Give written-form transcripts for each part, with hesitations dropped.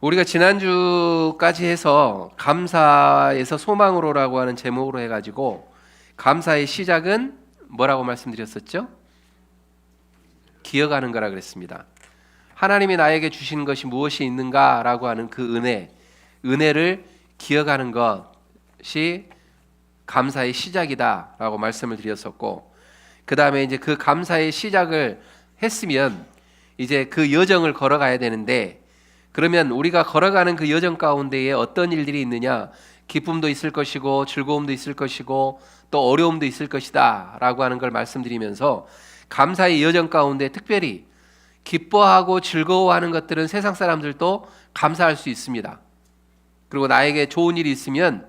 우리가 지난주까지 해서 감사에서 소망으로라고 하는 제목으로 해가지고 감사의 시작은 뭐라고 말씀드렸었죠? 기억하는 거라 그랬습니다. 하나님이 나에게 주신 것이 무엇이 있는가라고 하는 그 은혜를 기억하는 것이 감사의 시작이다라고 말씀을 드렸었고, 그 다음에 이제 그 감사의 시작을 했으면 이제 그 여정을 걸어가야 되는데, 그러면 우리가 걸어가는 그 여정 가운데에 어떤 일들이 있느냐? 기쁨도 있을 것이고 즐거움도 있을 것이고 또 어려움도 있을 것이다 라고 하는 걸 말씀드리면서, 감사의 여정 가운데 특별히 기뻐하고 즐거워하는 것들은 세상 사람들도 감사할 수 있습니다. 그리고 나에게 좋은 일이 있으면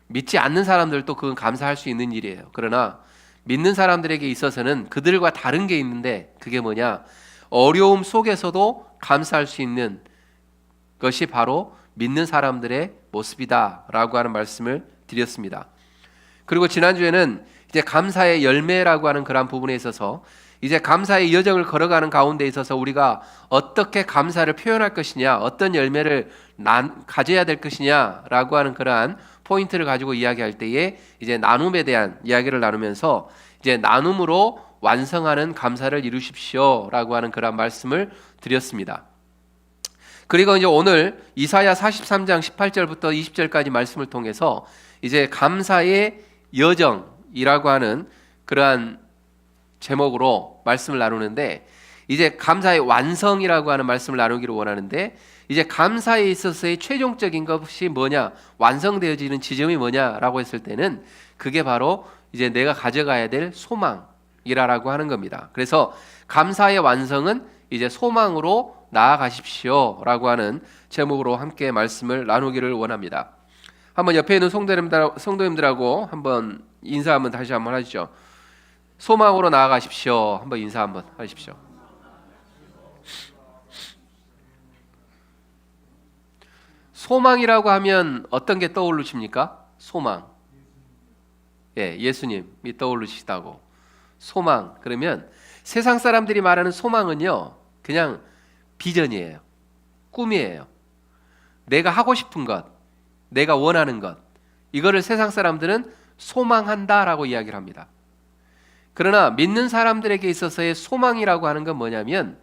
믿지 않는 사람들도 그건 감사할 수 있는 일이에요. 그러나 믿는 사람들에게 있어서는 그들과 다른 게 있는데, 그게 뭐냐? 어려움 속에서도 감사할 수 있는 것이 바로 믿는 사람들의 모습이다라고 하는 말씀을 드렸습니다. 그리고 지난주에는 이제 감사의 열매라고 하는 그런 부분에 있어서 이제 감사의 여정을 걸어가는 가운데 있어서 우리가 어떻게 감사를 표현할 것이냐, 어떤 열매를 가져야 될 것이냐라고 하는 그러한 포인트를 가지고 이야기할 때에 이제 나눔에 대한 이야기를 나누면서 이제 나눔으로 완성하는 감사를 이루십시오라고 하는 그런 말씀을 드렸습니다. 그리고 이제 오늘 이사야 43장 18절부터 20절까지 말씀을 통해서 이제 감사의 여정이라고 하는 그러한 제목으로 말씀을 나누는데, 이제 감사의 완성이라고 하는 말씀을 나누기를 원하는데, 이제 감사에 있어서의 최종적인 것이 뭐냐, 완성되어지는 지점이 뭐냐라고 했을 때는 그게 바로 이제 내가 가져가야 될 소망이라고 하는 겁니다. 그래서 감사의 완성은 이제 소망으로 나아가십시오라고 하는 제목으로 함께 말씀을 나누기를 원합니다. 한번 옆에 있는 성도님들하고 한번 인사 한번 다시 한번 하시죠. 소망으로 나아가십시오. 한번 인사 한번 하십시오. 소망이라고 하면 어떤 게 떠오르십니까? 소망. 예, 예수님이 떠오르시다고. 소망. 그러면 세상 사람들이 말하는 소망은요, 그냥 비전이에요. 꿈이에요. 내가 하고 싶은 것, 내가 원하는 것, 이거를 세상 사람들은 소망한다라고 이야기를 합니다. 그러나 믿는 사람들에게 있어서의 소망이라고 하는 건 뭐냐면,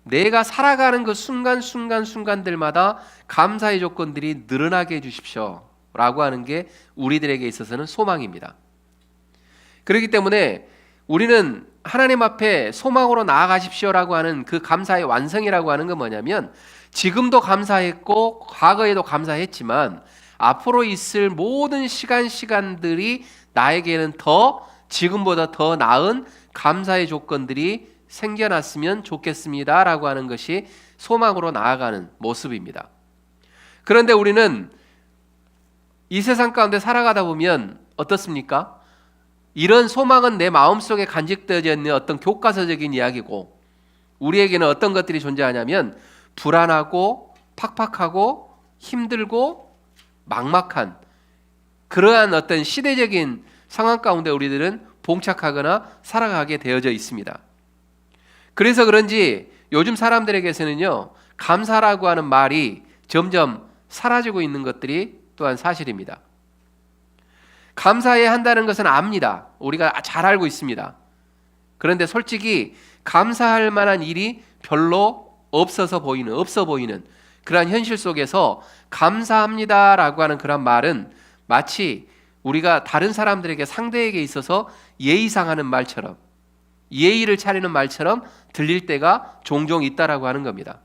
내가 살아가는 그 순간들마다 감사의 조건들이 늘어나게 해주십시오 라고 하는 게 우리들에게 있어서는 소망입니다. 그렇기 때문에 우리는 하나님 앞에 소망으로 나아가십시오라고 하는 그 감사의 완성이라고 하는 건 뭐냐면, 지금도 감사했고 과거에도 감사했지만 앞으로 있을 모든 시간들이 나에게는 지금보다 더 나은 감사의 조건들이 생겨났으면 좋겠습니다 라고 하는 것이 소망으로 나아가는 모습입니다. 그런데 우리는 이 세상 가운데 살아가다 보면 어떻습니까? 이런 소망은 내 마음속에 간직되어져 있는 어떤 교과서적인 이야기고, 우리에게는 어떤 것들이 존재하냐면 불안하고 팍팍하고 힘들고 막막한 그러한 어떤 시대적인 상황 가운데 우리들은 봉착하거나 살아가게 되어져 있습니다. 그래서 그런지 요즘 사람들에게서는요, 감사라고 하는 말이 점점 사라지고 있는 것들이 또한 사실입니다. 감사해야 한다는 것은 압니다. 우리가 잘 알고 있습니다. 그런데 솔직히 감사할 만한 일이 별로 없어 보이는 그러한 현실 속에서 감사합니다라고 하는 그런 말은 마치 우리가 다른 사람들에게, 상대에게 있어서 예의상 하는 말처럼, 예의를 차리는 말처럼 들릴 때가 종종 있다라고 하는 겁니다.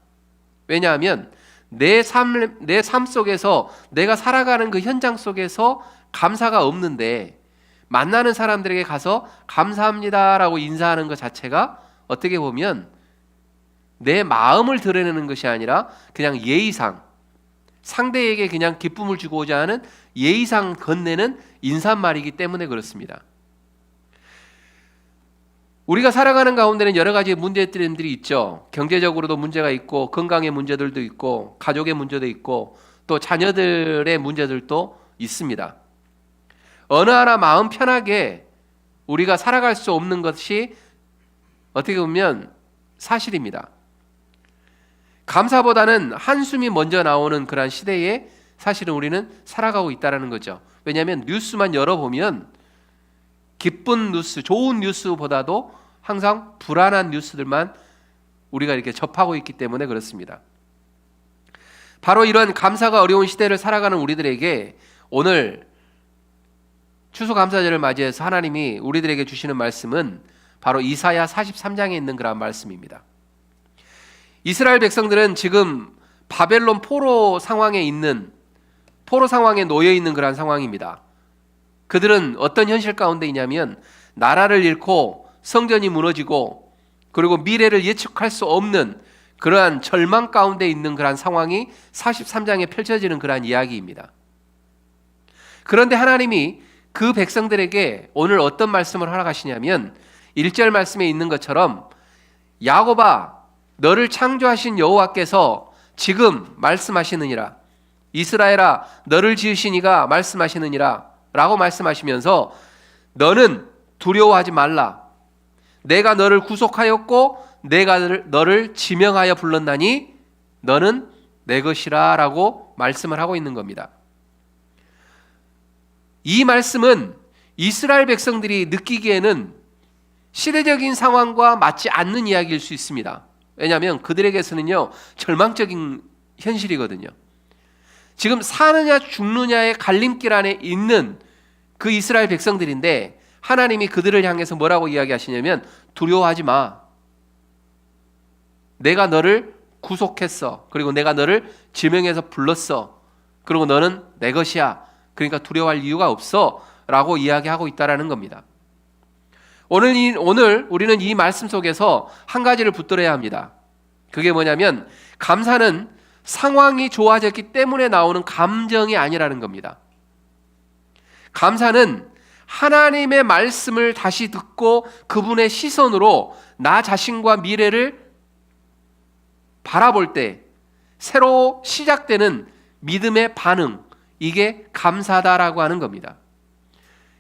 왜냐하면 내 삶 속에서, 내가 살아가는 그 현장 속에서 감사가 없는데 만나는 사람들에게 가서 감사합니다라고 인사하는 것 자체가 어떻게 보면 내 마음을 드러내는 것이 아니라 그냥 예의상, 상대에게 그냥 기쁨을 주고자 하는 예의상 건네는 인사말이기 때문에 그렇습니다. 우리가 살아가는 가운데는 여러 가지 문제점들이 있죠. 경제적으로도 문제가 있고, 건강의 문제들도 있고, 가족의 문제도 있고, 또 자녀들의 문제들도 있습니다. 어느 하나 마음 편하게 우리가 살아갈 수 없는 것이 어떻게 보면 사실입니다. 감사보다는 한숨이 먼저 나오는 그런 시대에 사실은 우리는 살아가고 있다는 거죠. 왜냐하면 뉴스만 열어보면 기쁜 뉴스, 좋은 뉴스보다도 항상 불안한 뉴스들만 우리가 이렇게 접하고 있기 때문에 그렇습니다. 바로 이런 감사가 어려운 시대를 살아가는 우리들에게 오늘 추수감사절을 맞이해서 하나님이 우리들에게 주시는 말씀은 바로 이사야 43장에 있는 그런 말씀입니다. 이스라엘 백성들은 지금 바벨론 포로 상황에 놓여 있는 그런 상황입니다. 그들은 어떤 현실 가운데 있냐면 나라를 잃고 성전이 무너지고 그리고 미래를 예측할 수 없는 그러한 절망 가운데 있는 그러한 상황이 43장에 펼쳐지는 그러한 이야기입니다. 그런데 하나님이 그 백성들에게 오늘 어떤 말씀을 허락하시냐면 1절 말씀에 있는 것처럼 야곱아 너를 창조하신 여호와께서 지금 말씀하시느니라, 이스라엘아 너를 지으신 이가 말씀하시느니라 라고 말씀하시면서 너는 두려워하지 말라, 내가 너를 구속하였고 내가 너를 지명하여 불렀나니 너는 내 것이라 라고 말씀을 하고 있는 겁니다. 이 말씀은 이스라엘 백성들이 느끼기에는 시대적인 상황과 맞지 않는 이야기일 수 있습니다. 왜냐하면 그들에게서는요 절망적인 현실이거든요. 지금 사느냐 죽느냐의 갈림길 안에 있는 그 이스라엘 백성들인데 하나님이 그들을 향해서 뭐라고 이야기하시냐면 두려워하지 마, 내가 너를 구속했어, 그리고 내가 너를 지명해서 불렀어, 그리고 너는 내 것이야, 그러니까 두려워할 이유가 없어 라고 이야기하고 있다는 겁니다. 오늘 우리는 이 말씀 속에서 한 가지를 붙들어야 합니다. 그게 뭐냐면 감사는 상황이 좋아졌기 때문에 나오는 감정이 아니라는 겁니다. 감사는 하나님의 말씀을 다시 듣고 그분의 시선으로 나 자신과 미래를 바라볼 때 새로 시작되는 믿음의 반응, 이게 감사다라고 하는 겁니다.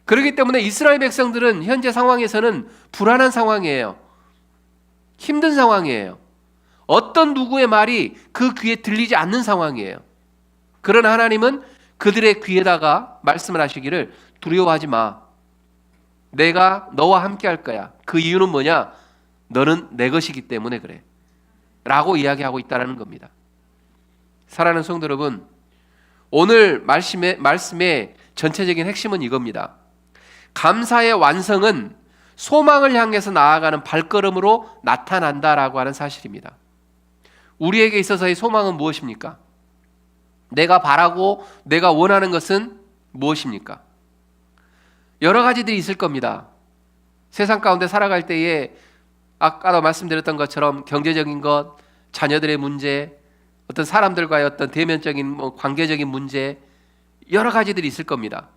그렇기 때문에 이스라엘 백성들은 현재 상황에서는 불안한 상황이에요. 힘든 상황이에요. 어떤 누구의 말이 그 귀에 들리지 않는 상황이에요. 그러나 하나님은 그들의 귀에다가 말씀을 하시기를 두려워하지 마, 내가 너와 함께 할 거야. 그 이유는 뭐냐? 너는 내 것이기 때문에 그래 라고 이야기하고 있다는 겁니다. 사랑하는 성도 여러분, 오늘 말씀의 전체적인 핵심은 이겁니다. 감사의 완성은 소망을 향해서 나아가는 발걸음으로 나타난다라고 하는 사실입니다. 우리에게 있어서의 소망은 무엇입니까? 내가 바라고 내가 원하는 것은 무엇입니까? 여러 가지들이 있을 겁니다. 세상 가운데 살아갈 때에 아까도 말씀드렸던 것처럼 경제적인 것, 자녀들의 문제, 어떤 사람들과의 어떤 대면적인 관계적인 문제, 여러 가지들이 있을 겁니다.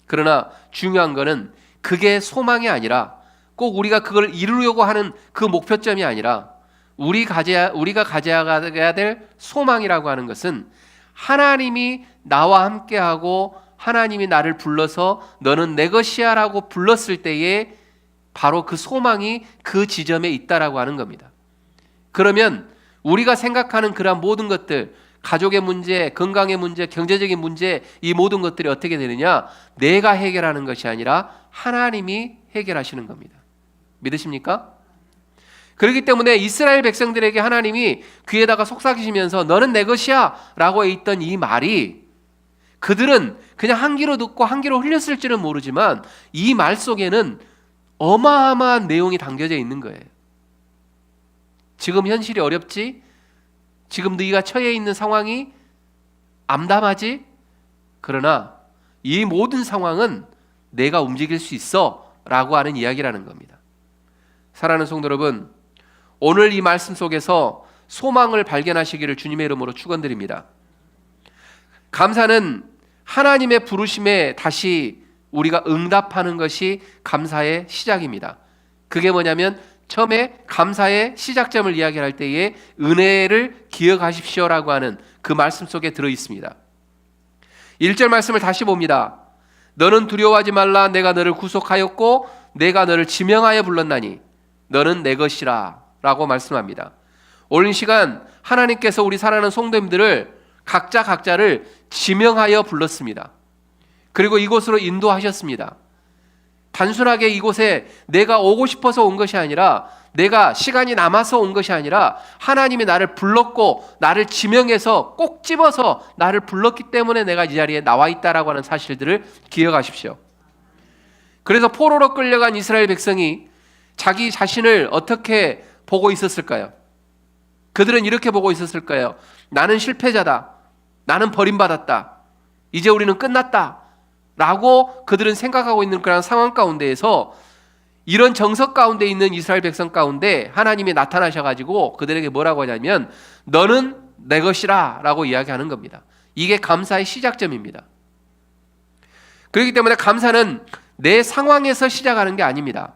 그러나 중요한 것은 그게 소망이 아니라 꼭 우리가 그걸 이루려고 하는 그 목표점이 아니라 우리가 가져야 될 소망이라고 하는 것은 하나님이 나와 함께하고 하나님이 나를 불러서 너는 내 것이야 라고 불렀을 때에 바로 그 소망이 그 지점에 있다라고 하는 겁니다. 그러면 우리가 생각하는 그러한 모든 것들, 가족의 문제, 건강의 문제, 경제적인 문제, 이 모든 것들이 어떻게 되느냐? 내가 해결하는 것이 아니라 하나님이 해결하시는 겁니다. 믿으십니까? 그렇기 때문에 이스라엘 백성들에게 하나님이 귀에다가 속삭이시면서 너는 내 것이야 라고 했던 이 말이 그들은 그냥 한 귀로 듣고 한 귀로 흘렸을지는 모르지만 이 말 속에는 어마어마한 내용이 담겨져 있는 거예요. 지금 현실이 어렵지? 지금 네가 처해 있는 상황이 암담하지? 그러나 이 모든 상황은 내가 움직일 수 있어 라고 하는 이야기라는 겁니다. 사랑하는 성도 여러분, 오늘 이 말씀 속에서 소망을 발견하시기를 주님의 이름으로 축원드립니다. 감사는 하나님의 부르심에 다시 우리가 응답하는 것이 감사의 시작입니다. 그게 뭐냐면 처음에 감사의 시작점을 이야기할 때에 은혜를 기억하십시오라고 하는 그 말씀 속에 들어 있습니다. 1절 말씀을 다시 봅니다. 너는 두려워하지 말라, 내가 너를 구속하였고 내가 너를 지명하여 불렀나니 너는 내 것이라 라고 말씀합니다. 오늘 시간 하나님께서 우리 사랑하는 성도님들을 각자를 지명하여 불렀습니다. 그리고 이곳으로 인도하셨습니다. 단순하게 이곳에 내가 오고 싶어서 온 것이 아니라, 내가 시간이 남아서 온 것이 아니라, 하나님이 나를 불렀고 나를 지명해서 꼭 집어서 나를 불렀기 때문에 내가 이 자리에 나와 있다라고 하는 사실들을 기억하십시오. 그래서 포로로 끌려간 이스라엘 백성이 자기 자신을 어떻게 보고 있었을까요? 그들은 이렇게 보고 있었을까요? 나는 실패자다. 나는 버림받았다. 이제 우리는 끝났다. 라고 그들은 생각하고 있는 그런 상황 가운데에서, 이런 정석 가운데 있는 이스라엘 백성 가운데 하나님이 나타나셔가지고 그들에게 뭐라고 하냐면, 너는 내 것이라 라고 이야기하는 겁니다. 이게 감사의 시작점입니다. 그렇기 때문에 감사는 내 상황에서 시작하는 게 아닙니다.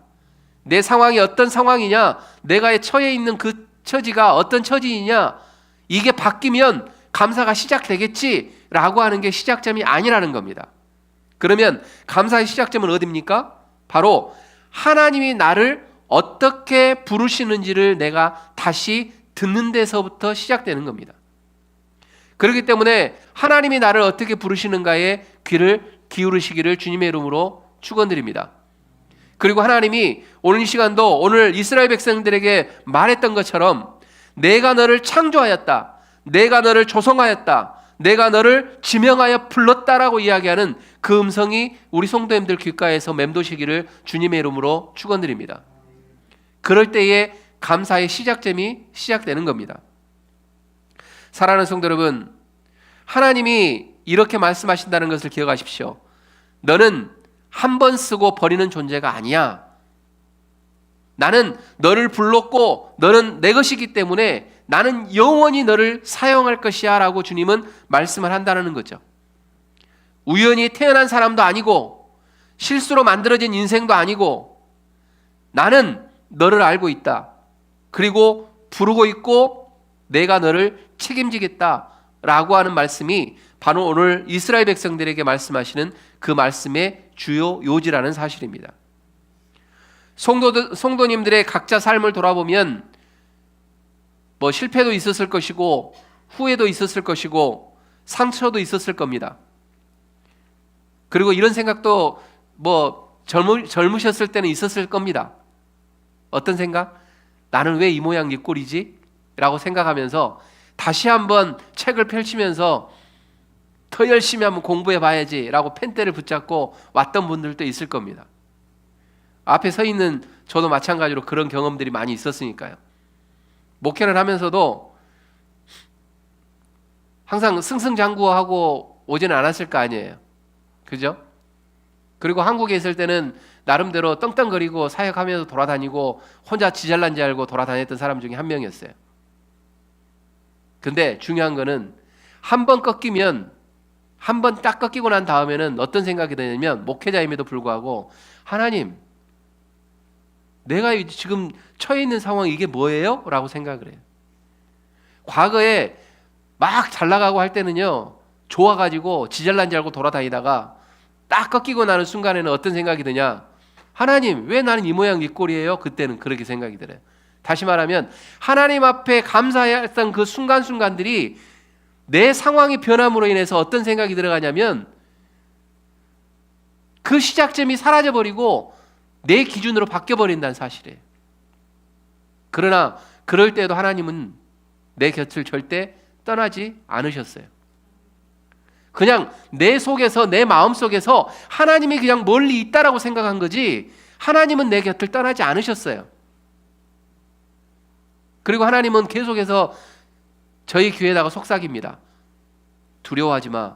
내 상황이 어떤 상황이냐, 내가 처해 있는 그 처지가 어떤 처지이냐, 이게 바뀌면 감사가 시작되겠지라고 하는 게 시작점이 아니라는 겁니다. 그러면 감사의 시작점은 어디입니까? 바로 하나님이 나를 어떻게 부르시는지를 내가 다시 듣는 데서부터 시작되는 겁니다. 그렇기 때문에 하나님이 나를 어떻게 부르시는가에 귀를 기울이시기를 주님의 이름으로 축원드립니다. 그리고 하나님이 오늘 이 시간도 오늘 이스라엘 백성들에게 말했던 것처럼, 내가 너를 창조하였다, 내가 너를 조성하였다, 내가 너를 지명하여 불렀다라고 이야기하는 그 음성이 우리 성도님들 귓가에서 맴도시기를 주님의 이름으로 축원드립니다. 그럴 때에 감사의 시작점이 시작되는 겁니다. 사랑하는 성도 여러분, 하나님이 이렇게 말씀하신다는 것을 기억하십시오. 너는 한 번 쓰고 버리는 존재가 아니야. 나는 너를 불렀고 너는 내 것이기 때문에 나는 영원히 너를 사용할 것이야 라고 주님은 말씀을 한다는 거죠. 우연히 태어난 사람도 아니고 실수로 만들어진 인생도 아니고, 나는 너를 알고 있다. 그리고 부르고 있고 내가 너를 책임지겠다 라고 하는 말씀이 바로 오늘 이스라엘 백성들에게 말씀하시는 그 말씀의 주요 요지라는 사실입니다. 성도님들의 각자 삶을 돌아보면 뭐 실패도 있었을 것이고 후회도 있었을 것이고 상처도 있었을 겁니다. 그리고 이런 생각도 뭐 젊으셨을 때는 있었을 겁니다. 어떤 생각? 나는 왜 이 모양 이 꼴이지? 라고 생각하면서 다시 한번 책을 펼치면서 더 열심히 한번 공부해 봐야지 라고 펜대를 붙잡고 왔던 분들도 있을 겁니다. 앞에 서 있는 저도 마찬가지로 그런 경험들이 많이 있었으니까요. 목회를 하면서도 항상 승승장구하고 오지는 않았을 거 아니에요. 그죠? 그리고 한국에 있을 때는 나름대로 떵떵거리고 사역하면서 돌아다니고 혼자 지잘난 줄 알고 돌아다녔던 사람 중에 한 명이었어요. 근데 중요한 거는 한 번 꺾이면, 한 번 딱 꺾이고 난 다음에는 어떤 생각이 드냐면, 목회자임에도 불구하고 하나님, 내가 지금 처해 있는 상황이 이게 뭐예요? 라고 생각을 해요. 과거에 막 잘 나가고 할 때는요, 좋아가지고 지잘난 줄 알고 돌아다니다가 딱 꺾이고 나는 순간에는 어떤 생각이 드냐, 하나님 왜 나는 이 모양 이 꼴이에요? 그때는 그렇게 생각이 들어요. 다시 말하면 하나님 앞에 감사했던 그 순간순간들이 내 상황이 변함으로 인해서 어떤 생각이 들어가냐면, 그 시작점이 사라져버리고 내 기준으로 바뀌어버린다는 사실이에요. 그러나 그럴 때도 하나님은 내 곁을 절대 떠나지 않으셨어요. 그냥 내 속에서, 내 마음 속에서 하나님이 그냥 멀리 있다라고 생각한 거지, 하나님은 내 곁을 떠나지 않으셨어요. 그리고 하나님은 계속해서 저희 교회에다가 속삭입니다. 두려워하지 마.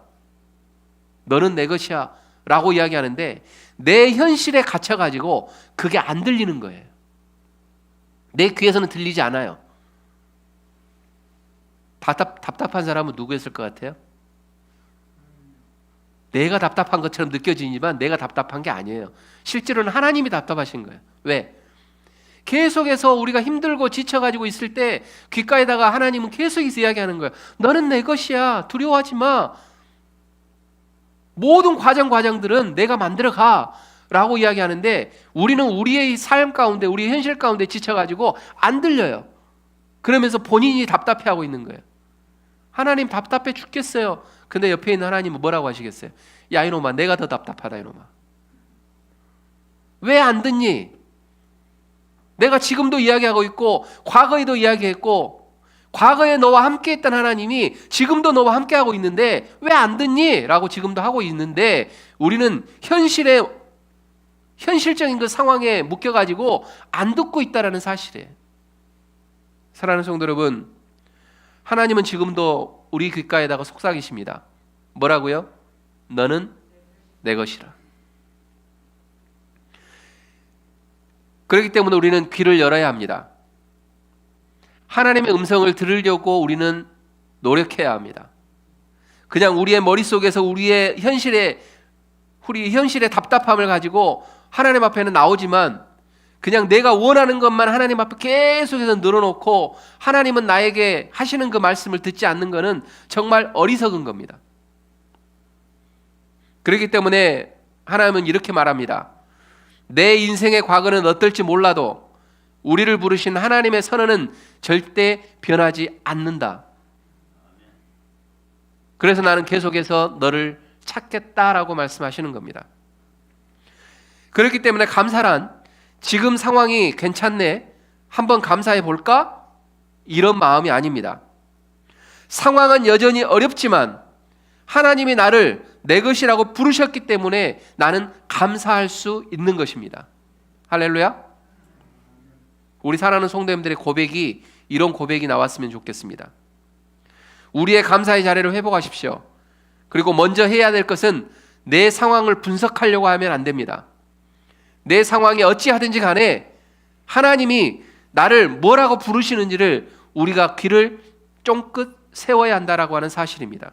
너는 내 것이야 라고 이야기하는데, 내 현실에 갇혀가지고 그게 안 들리는 거예요. 내 귀에서는 들리지 않아요. 답답한 사람은 누구였을 것 같아요? 내가 답답한 것처럼 느껴지지만 내가 답답한 게 아니에요. 실제로는 하나님이 답답하신 거예요. 왜? 계속해서 우리가 힘들고 지쳐가지고 있을 때 귓가에다가 하나님은 계속 이야기하는 거예요. 너는 내 것이야. 두려워하지 마. 모든 과정들은 내가 만들어가 라고 이야기하는데, 우리는 우리의 삶 가운데, 우리의 현실 가운데 지쳐가지고 안 들려요. 그러면서 본인이 답답해하고 있는 거예요. 하나님 답답해 죽겠어요. 근데 옆에 있는 하나님은 뭐라고 하시겠어요? 야 이놈아, 내가 더 답답하다 이놈아. 왜 안 듣니? 내가 지금도 이야기하고 있고 과거에도 이야기했고 과거에 너와 함께했던 하나님이 지금도 너와 함께하고 있는데 왜 안 듣니? 라고 지금도 하고 있는데 우리는 현실적인 그 상황에 묶여가지고 안 듣고 있다는 사실이에요. 사랑하는 성도 여러분, 하나님은 지금도 우리 귓가에다가 속삭이십니다. 뭐라고요? 너는 내 것이라. 그렇기 때문에 우리는 귀를 열어야 합니다. 하나님의 음성을 들으려고 우리는 노력해야 합니다. 그냥 우리의 머릿속에서 우리 현실의 답답함을 가지고 하나님 앞에는 나오지만 그냥 내가 원하는 것만 하나님 앞에 계속해서 늘어놓고 하나님은 나에게 하시는 그 말씀을 듣지 않는 것은 정말 어리석은 겁니다. 그렇기 때문에 하나님은 이렇게 말합니다. 내 인생의 과거는 어떨지 몰라도 우리를 부르신 하나님의 선언은 절대 변하지 않는다. 그래서 나는 계속해서 너를 찾겠다라고 말씀하시는 겁니다. 그렇기 때문에 감사란 지금 상황이 괜찮네, 한번 감사해 볼까? 이런 마음이 아닙니다. 상황은 여전히 어렵지만 하나님이 나를 내 것이라고 부르셨기 때문에 나는 감사할 수 있는 것입니다. 할렐루야. 우리 사랑하는 성도님들의 고백이 이런 고백이 나왔으면 좋겠습니다. 우리의 감사의 자리를 회복하십시오. 그리고 먼저 해야 될 것은 내 상황을 분석하려고 하면 안 됩니다. 내 상황이 어찌하든지 간에 하나님이 나를 뭐라고 부르시는지를 우리가 귀를 쫑긋 세워야 한다라고 하는 사실입니다.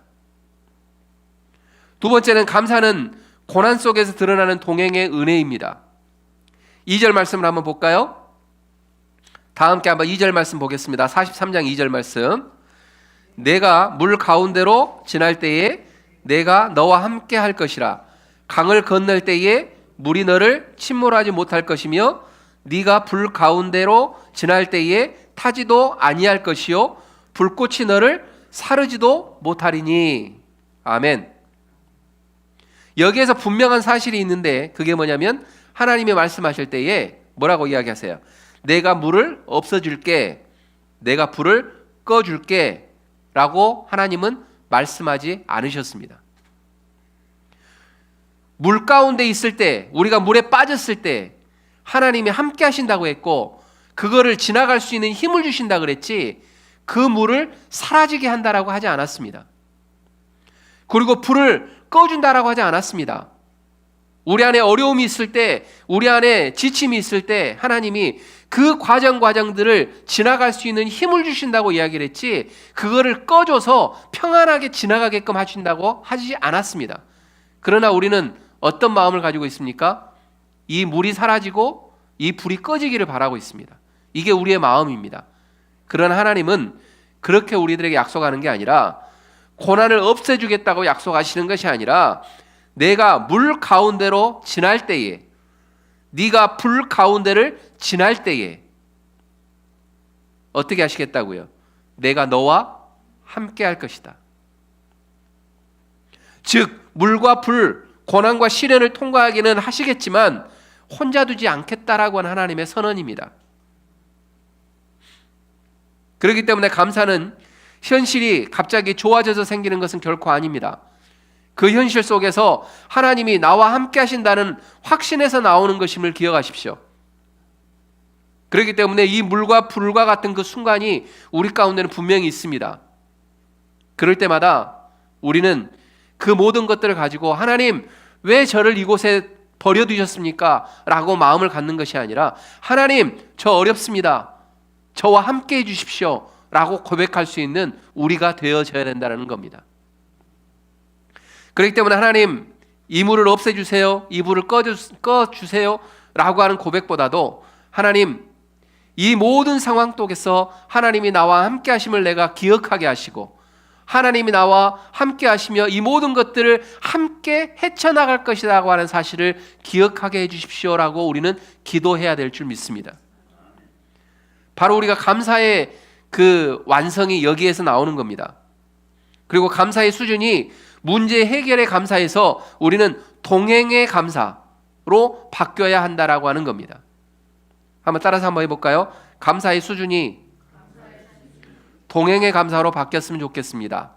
두 번째는 감사는 고난 속에서 드러나는 동행의 은혜입니다. 2절 말씀을 한번 볼까요? 다 함께 한번 2절 말씀 보겠습니다. 43장 2절 말씀. 내가 물 가운데로 지날 때에 내가 너와 함께 할 것이라. 강을 건널 때에 물이 너를 침몰하지 못할 것이며 네가 불 가운데로 지날 때에 타지도 아니할 것이요 불꽃이 너를 사르지도 못하리니. 아멘. 여기에서 분명한 사실이 있는데 그게 뭐냐면 하나님이 말씀하실 때에 뭐라고 이야기하세요? 내가 물을 없애줄게, 내가 불을 꺼줄게 라고 하나님은 말씀하지 않으셨습니다. 물 가운데 있을 때, 우리가 물에 빠졌을 때 하나님이 함께 하신다고 했고 그거를 지나갈 수 있는 힘을 주신다 그랬지 그 물을 사라지게 한다라고 하지 않았습니다. 그리고 불을 꺼준다라고 하지 않았습니다. 우리 안에 어려움이 있을 때, 우리 안에 지침이 있을 때 하나님이 그 과정들을 지나갈 수 있는 힘을 주신다고 이야기를 했지 그거를 꺼줘서 평안하게 지나가게끔 하신다고 하지 않았습니다. 그러나 우리는 어떤 마음을 가지고 있습니까? 이 물이 사라지고 이 불이 꺼지기를 바라고 있습니다. 이게 우리의 마음입니다. 그러나 하나님은 그렇게 우리들에게 약속하는 게 아니라 고난을 없애주겠다고 약속하시는 것이 아니라 내가 물 가운데로 지날 때에, 네가 불 가운데를 지날 때에 어떻게 하시겠다고요? 내가 너와 함께 할 것이다. 즉 물과 불, 고난과 시련을 통과하기는 하시겠지만 혼자 두지 않겠다라고 하는 하나님의 선언입니다. 그렇기 때문에 감사는 현실이 갑자기 좋아져서 생기는 것은 결코 아닙니다. 그 현실 속에서 하나님이 나와 함께 하신다는 확신에서 나오는 것임을 기억하십시오. 그렇기 때문에 이 물과 불과 같은 그 순간이 우리 가운데는 분명히 있습니다. 그럴 때마다 우리는 그 모든 것들을 가지고 하나님 왜 저를 이곳에 버려두셨습니까? 라고 마음을 갖는 것이 아니라 하나님 저 어렵습니다. 저와 함께 해주십시오. 라고 고백할 수 있는 우리가 되어져야 된다는 겁니다. 그렇기 때문에 하나님 이 물을 없애주세요. 이 불을 꺼주세요. 라고 하는 고백보다도 하나님 이 모든 상황 속에서 하나님이 나와 함께 하심을 내가 기억하게 하시고 하나님이 나와 함께 하시며 이 모든 것들을 함께 헤쳐나갈 것이라고 하는 사실을 기억하게 해주십시오라고 우리는 기도해야 될 줄 믿습니다. 바로 우리가 감사의 그 완성이 여기에서 나오는 겁니다. 그리고 감사의 수준이 문제 해결의 감사에서 우리는 동행의 감사로 바뀌어야 한다라고 하는 겁니다. 한번 따라서 한번 해볼까요? 감사의 수준이 동행의 감사로 바뀌었으면 좋겠습니다.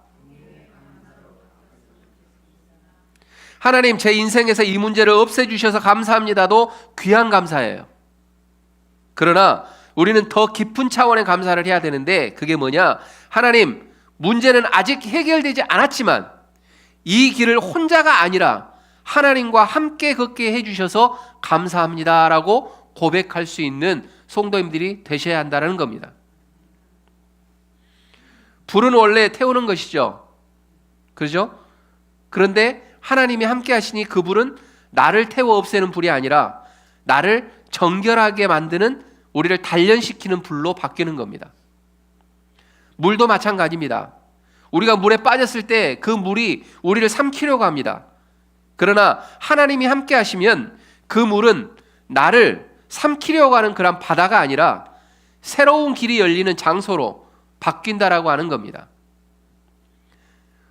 하나님, 제 인생에서 이 문제를 없애주셔서 감사합니다도 귀한 감사예요. 그러나 우리는 더 깊은 차원의 감사를 해야 되는데, 그게 뭐냐? 하나님, 문제는 아직 해결되지 않았지만 이 길을 혼자가 아니라 하나님과 함께 걷게 해주셔서 감사합니다라고 고백할 수 있는 성도님들이 되셔야 한다는 겁니다. 불은 원래 태우는 것이죠. 그렇죠? 그런데 하나님이 함께 하시니 그 불은 나를 태워 없애는 불이 아니라 나를 정결하게 만드는, 우리를 단련시키는 불로 바뀌는 겁니다. 물도 마찬가지입니다. 우리가 물에 빠졌을 때 그 물이 우리를 삼키려고 합니다. 그러나 하나님이 함께 하시면 그 물은 나를 삼키려고 하는 그런 바다가 아니라 새로운 길이 열리는 장소로 바뀐다라고 하는 겁니다.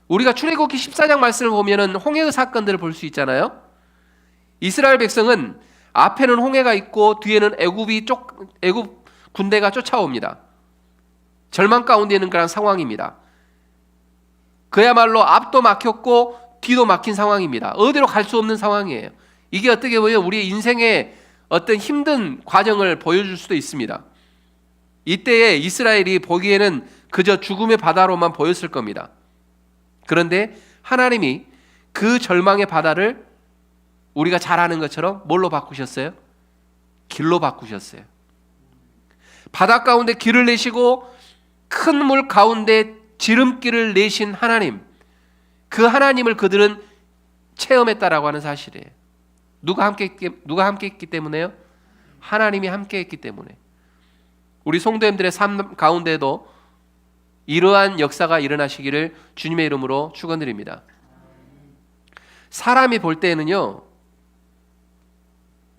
우리가 출애굽기 14장 말씀을 보면은 홍해의 사건들을 볼 수 있잖아요. 이스라엘 백성은 앞에는 홍해가 있고 뒤에는 애굽 군대가 쫓아옵니다. 절망 가운데 있는 그런 상황입니다. 그야말로 앞도 막혔고 뒤도 막힌 상황입니다. 어디로 갈 수 없는 상황이에요. 이게 어떻게 보면 우리 인생의 어떤 힘든 과정을 보여줄 수도 있습니다. 이때에 이스라엘이 보기에는 그저 죽음의 바다로만 보였을 겁니다. 그런데 하나님이 그 절망의 바다를 우리가 잘 아는 것처럼 뭘로 바꾸셨어요? 길로 바꾸셨어요. 바다 가운데 길을 내시고 큰 물 가운데 지름길을 내신 하나님, 그 하나님을 그들은 체험했다라고 하는 사실이에요. 누가 함께 했기 때문에요? 하나님이 함께 했기 때문에. 우리 성도님들의 삶 가운데도 이러한 역사가 일어나시기를 주님의 이름으로 축원드립니다. 사람이 볼 때는요,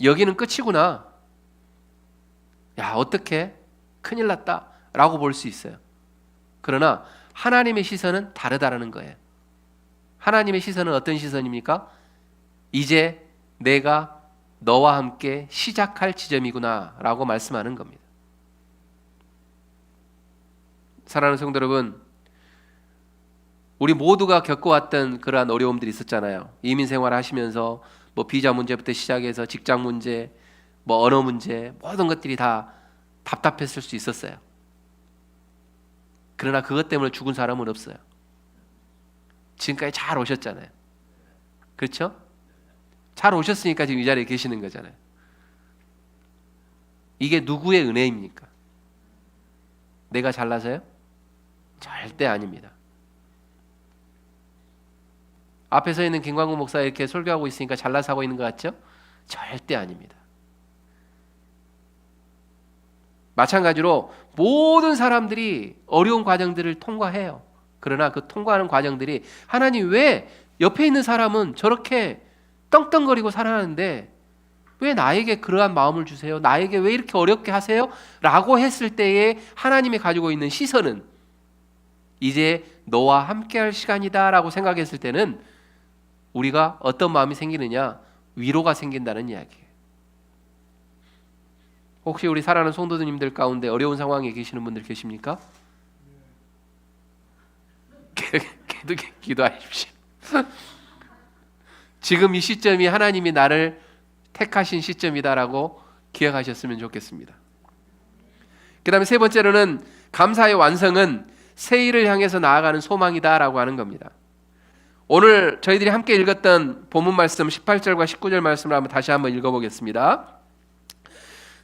여기는 끝이구나, 야 어떡해, 큰일 났다 라고 볼 수 있어요. 그러나 하나님의 시선은 다르다라는 거예요. 하나님의 시선은 어떤 시선입니까? 이제 내가 너와 함께 시작할 지점이구나 라고 말씀하는 겁니다. 사랑하는 성도 여러분, 우리 모두가 겪어왔던 그러한 어려움들이 있었잖아요. 이민 생활을 하시면서 뭐 비자 문제부터 시작해서 직장 문제, 뭐 언어 문제, 모든 것들이 다 답답했을 수 있었어요. 그러나 그것 때문에 죽은 사람은 없어요. 지금까지 잘 오셨잖아요. 그렇죠? 잘 오셨으니까 지금 이 자리에 계시는 거잖아요. 이게 누구의 은혜입니까? 내가 잘나서요? 절대 아닙니다. 앞에 서 있는 김광구 목사 이렇게 설교하고 있으니까 잘나서 하고 있는 것 같죠? 절대 아닙니다. 마찬가지로 모든 사람들이 어려운 과정들을 통과해요. 그러나 그 통과하는 과정들이, 하나님 왜 옆에 있는 사람은 저렇게 떵떵거리고 살아가는데 왜 나에게 그러한 마음을 주세요? 나에게 왜 이렇게 어렵게 하세요? 라고 했을 때에 하나님이 가지고 있는 시선은 이제 너와 함께할 시간이다 라고 생각했을 때는 우리가 어떤 마음이 생기느냐? 위로가 생긴다는 이야기예요. 혹시 우리 사랑하는 성도님들 가운데 어려운 상황에 계시는 분들 계십니까? 기도하십시오. 지금 이 시점이 하나님이 나를 택하신 시점이다라고 기억하셨으면 좋겠습니다. 그 다음에 세 번째로는 감사의 완성은 새 일을 향해서 나아가는 소망이다라고 하는 겁니다. 오늘 저희들이 함께 읽었던 본문 말씀 18절과 19절 말씀을 다시 한번 읽어보겠습니다.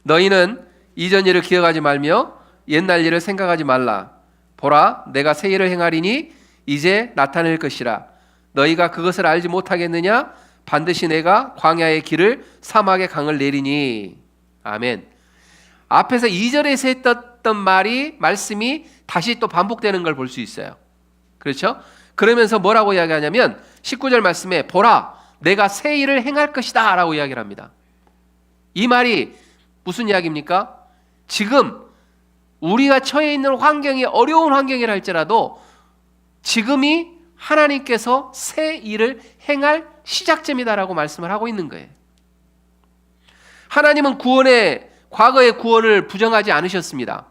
너희는 이전 일을 기억하지 말며 옛날 일을 생각하지 말라. 보라, 내가 새 일을 행하리니 이제 나타낼 것이라. 너희가 그것을 알지 못하겠느냐? 반드시 내가 광야의 길을 사막의 강을 내리니. 아멘. 앞에서 2절에서 했던 말씀이 다시 또 반복되는 걸 볼 수 있어요. 그렇죠? 그러면서 뭐라고 이야기하냐면 19절 말씀에 보라, 내가 새 일을 행할 것이다 라고 이야기를 합니다. 이 말이 무슨 이야기입니까? 지금 우리가 처해 있는 환경이 어려운 환경이라 할지라도 지금이 하나님께서 새 일을 행할 시작점이다라고 말씀을 하고 있는 거예요. 하나님은 과거의 구원을 부정하지 않으셨습니다.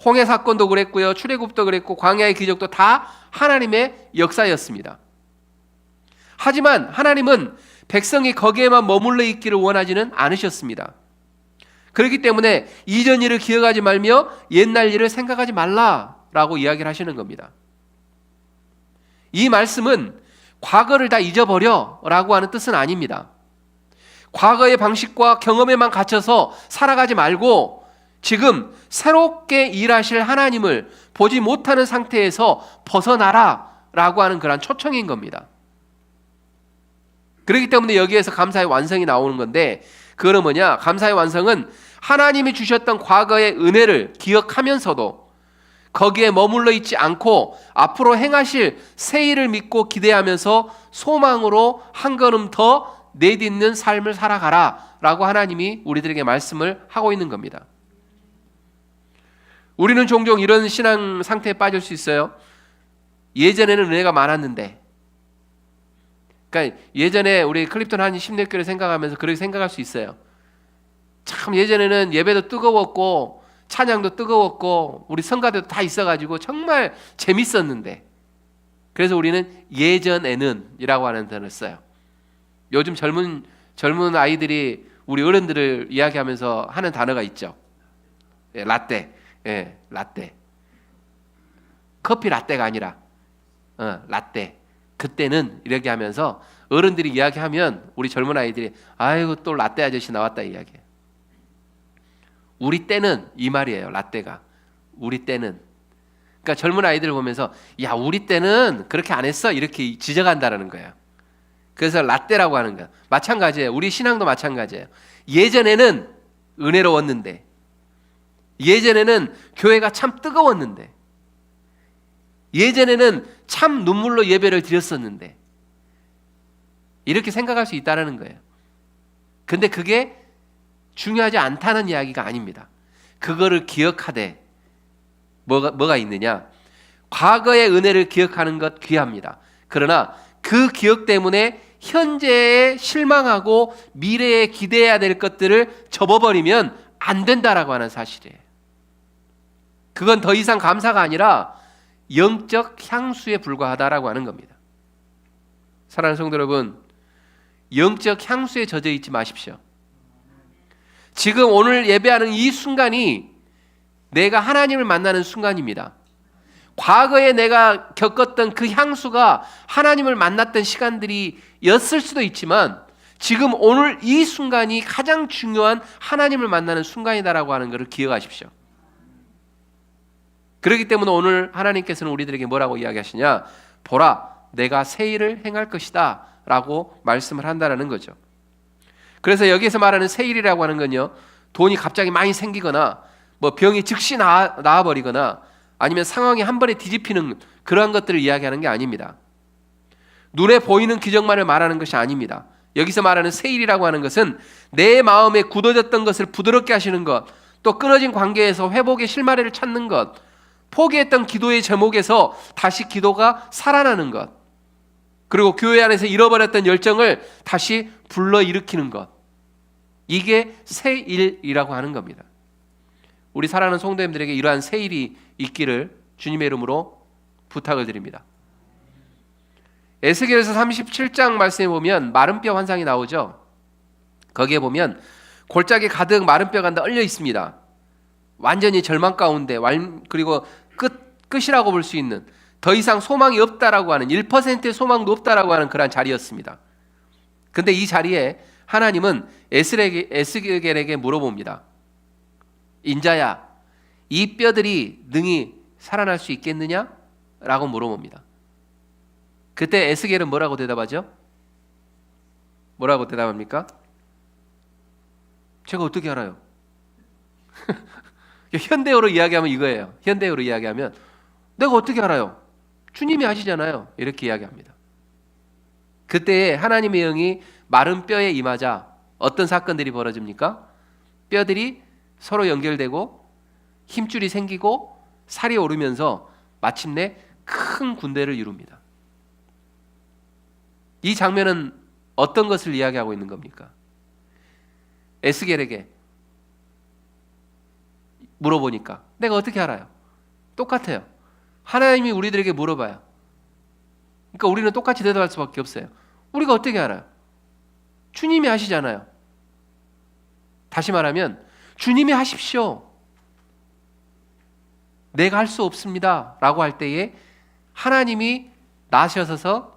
홍해 사건도 그랬고요, 출애굽도 그랬고 광야의 기적도 다 하나님의 역사였습니다. 하지만 하나님은 백성이 거기에만 머물러 있기를 원하지는 않으셨습니다. 그렇기 때문에 이전 일을 기억하지 말며 옛날 일을 생각하지 말라라고 이야기를 하시는 겁니다. 이 말씀은 과거를 다 잊어버려라고 하는 뜻은 아닙니다. 과거의 방식과 경험에만 갇혀서 살아가지 말고 지금 새롭게 일하실 하나님을 보지 못하는 상태에서 벗어나라라고 하는 그런 초청인 겁니다. 그렇기 때문에 여기에서 감사의 완성이 나오는 건데, 그거는 뭐냐? 감사의 완성은 하나님이 주셨던 과거의 은혜를 기억하면서도 거기에 머물러 있지 않고 앞으로 행하실 새 일을 믿고 기대하면서 소망으로 한 걸음 더 내딛는 삶을 살아가라 라고 하나님이 우리들에게 말씀을 하고 있는 겁니다. 우리는 종종 이런 신앙 상태에 빠질 수 있어요. 예전에는 은혜가 많았는데, 그러니까 예전에 우리 클립턴 한 10몇 교를 생각하면서 그렇게 생각할 수 있어요. 참 예전에는 예배도 뜨거웠고 찬양도 뜨거웠고 우리 성가대도 다 있어가지고 정말 재밌었는데, 그래서 우리는 예전에는 이라고 하는 단어를 써요. 요즘 젊은 아이들이 우리 어른들을 이야기하면서 하는 단어가 있죠. 라떼. 라떼. 커피 라떼가 아니라 라떼. 그때는 이렇게 하면서 어른들이 이야기하면 우리 젊은 아이들이 아이고 또 라떼 아저씨 나왔다 이야기해요. 우리 때는 이 말이에요. 라떼가. 우리 때는. 그러니까 젊은 아이들을 보면서 야 우리 때는 그렇게 안 했어 이렇게 지적한다라는 거예요. 그래서 라떼라고 하는 거예요. 마찬가지예요. 우리 신앙도 마찬가지예요. 예전에는 은혜로웠는데, 예전에는 교회가 참 뜨거웠는데, 예전에는 참 눈물로 예배를 드렸었는데, 이렇게 생각할 수 있다는 거예요. 근데 그게 중요하지 않다는 이야기가 아닙니다. 그거를 기억하되 뭐가 있느냐? 과거의 은혜를 기억하는 것 귀합니다. 그러나 그 기억 때문에 현재에 실망하고 미래에 기대해야 될 것들을 접어버리면 안 된다라고 하는 사실이에요. 그건 더 이상 감사가 아니라 영적 향수에 불과하다라고 하는 겁니다. 사랑하는 성도 여러분, 영적 향수에 젖어 있지 마십시오. 지금 오늘 예배하는 이 순간이 내가 하나님을 만나는 순간입니다. 과거에 내가 겪었던 그 향수가 하나님을 만났던 시간들이었을 수도 있지만 지금 오늘 이 순간이 가장 중요한 하나님을 만나는 순간이다라고 하는 것을 기억하십시오. 그렇기 때문에 오늘 하나님께서는 우리들에게 뭐라고 이야기하시냐? 보라, 내가 새 일을 행할 것이다 라고 말씀을 한다는 거죠. 그래서 여기에서 말하는 새 일이라고 하는 건요, 돈이 갑자기 많이 생기거나 뭐 병이 즉시 나아버리거나 아니면 상황이 한 번에 뒤집히는 그러한 것들을 이야기하는 게 아닙니다. 눈에 보이는 기적만을 말하는 것이 아닙니다. 여기서 말하는 새 일이라고 하는 것은 내 마음에 굳어졌던 것을 부드럽게 하시는 것, 또 끊어진 관계에서 회복의 실마리를 찾는 것, 포기했던 기도의 제목에서 다시 기도가 살아나는 것, 그리고 교회 안에서 잃어버렸던 열정을 다시 불러일으키는 것, 이게 새 일이라고 하는 겁니다. 우리 사랑하는 성도님들에게 이러한 새 일이 있기를 주님의 이름으로 부탁을 드립니다. 에스겔서 37장 말씀에 보면 마른 뼈 환상이 나오죠. 거기에 보면 골짜기 가득 마른 뼈가 널려 있습니다. 완전히 절망 가운데, 그리고 끝이라고 볼 수 있는, 더 이상 소망이 없다라고 하는, 1%의 소망도 없다라고 하는 그런 자리였습니다. 근데 이 자리에 하나님은 에스겔에게 물어봅니다. 인자야, 이 뼈들이 능히 살아날 수 있겠느냐? 라고 물어봅니다. 그때 에스겔은 뭐라고 대답하죠? 뭐라고 대답합니까? 제가 어떻게 알아요? 현대어로 이야기하면 이거예요. 현대어로 이야기하면 내가 어떻게 알아요? 주님이 아시잖아요. 이렇게 이야기합니다. 그때 하나님의 영이 마른 뼈에 임하자 어떤 사건들이 벌어집니까? 뼈들이 서로 연결되고 힘줄이 생기고 살이 오르면서 마침내 큰 군대를 이룹니다. 이 장면은 어떤 것을 이야기하고 있는 겁니까? 에스겔에게 물어보니까 내가 어떻게 알아요? 똑같아요. 하나님이 우리들에게 물어봐요. 그러니까 우리는 똑같이 대답할 수밖에 없어요. 우리가 어떻게 알아요? 주님이 하시잖아요. 다시 말하면 주님이 하십시오. 내가 할 수 없습니다 라고 할 때에 하나님이 나서서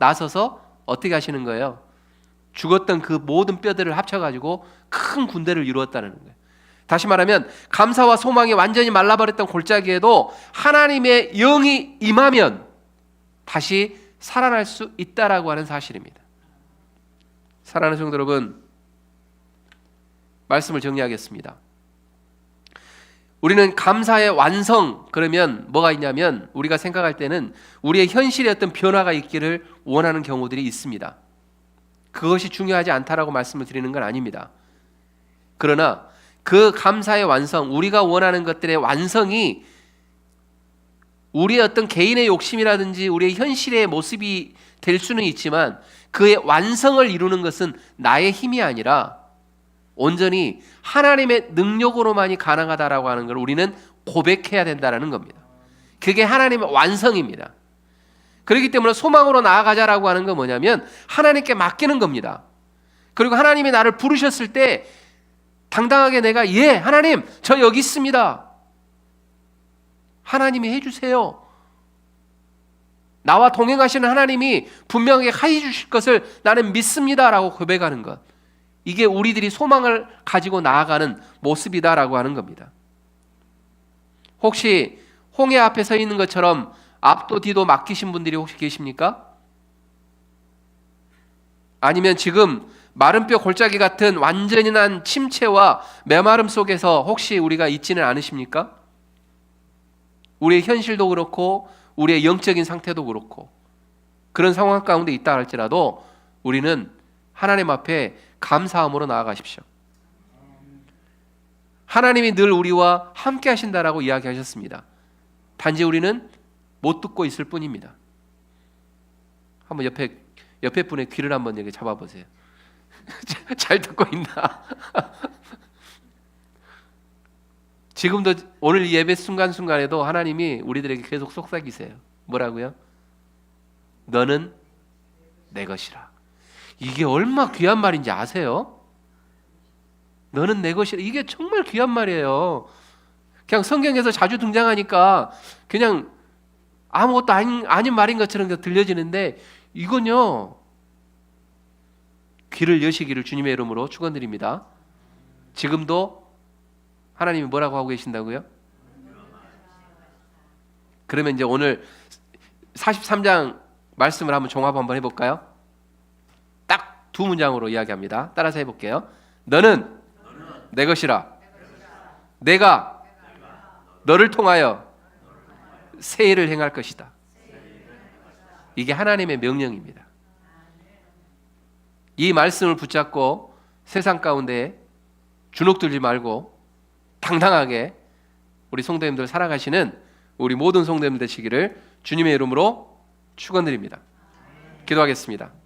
어떻게 하시는 거예요? 죽었던 그 모든 뼈들을 합쳐가지고 큰 군대를 이루었다는 거예요. 다시 말하면 감사와 소망이 완전히 말라버렸던 골짜기에도 하나님의 영이 임하면 다시 살아날 수 있다라고 하는 사실입니다. 사랑하는 성도 여러분, 말씀을 정리하겠습니다. 우리는 감사의 완성, 그러면 뭐가 있냐면 우리가 생각할 때는 우리의 현실에 어떤 변화가 있기를 원하는 경우들이 있습니다. 그것이 중요하지 않다라고 말씀을 드리는 건 아닙니다. 그러나 그 감사의 완성, 우리가 원하는 것들의 완성이 우리의 어떤 개인의 욕심이라든지 우리의 현실의 모습이 될 수는 있지만 그의 완성을 이루는 것은 나의 힘이 아니라 온전히 하나님의 능력으로만이 가능하다라고 하는 걸 우리는 고백해야 된다는 겁니다. 그게 하나님의 완성입니다. 그렇기 때문에 소망으로 나아가자라고 하는 건 뭐냐면 하나님께 맡기는 겁니다. 그리고 하나님이 나를 부르셨을 때 당당하게 내가 예 하나님 저 여기 있습니다. 하나님이 해주세요. 나와 동행하시는 하나님이 분명히 해주실 것을 나는 믿습니다 라고 고백하는 것, 이게 우리들이 소망을 가지고 나아가는 모습이다라고 하는 겁니다. 혹시 홍해 앞에 서 있는 것처럼 앞도 뒤도 맡기신 분들이 혹시 계십니까? 아니면 지금 마른 뼈 골짜기 같은 완전한 침체와 메마름 속에서 혹시 우리가 있지는 않으십니까? 우리의 현실도 그렇고 우리의 영적인 상태도 그렇고 그런 상황 가운데 있다 할지라도 우리는 하나님 앞에 감사함으로 나아가십시오. 하나님이 늘 우리와 함께 하신다라고 이야기하셨습니다. 단지 우리는 못 듣고 있을 뿐입니다. 한번 옆에 분의 귀를 한번 이렇게 잡아보세요. 잘 듣고 있나? 지금도 오늘 예배 순간순간에도 하나님이 우리들에게 계속 속삭이세요. 뭐라고요? 너는 내 것이라. 이게 얼마나 귀한 말인지 아세요? 너는 내 것이라. 이게 정말 귀한 말이에요. 그냥 성경에서 자주 등장하니까 그냥 아무것도 아닌 말인 것처럼 들려지는데 이건요, 귀를 여시기를 주님의 이름으로 축원드립니다. 지금도 하나님이 뭐라고 하고 계신다고요? 그러면 이제 오늘 43장 말씀을 한번 종합 한번 해볼까요? 딱 두 문장으로 이야기합니다. 따라서 해볼게요. 너는 내 것이라. 내가 너를 통하여 새 일을 행할 것이다. 이게 하나님의 명령입니다. 이 말씀을 붙잡고 세상 가운데 주눅들지 말고 당당하게 우리 성도님들 살아가시는 우리 모든 성도님들 되시기를 주님의 이름으로 축원드립니다. 기도하겠습니다.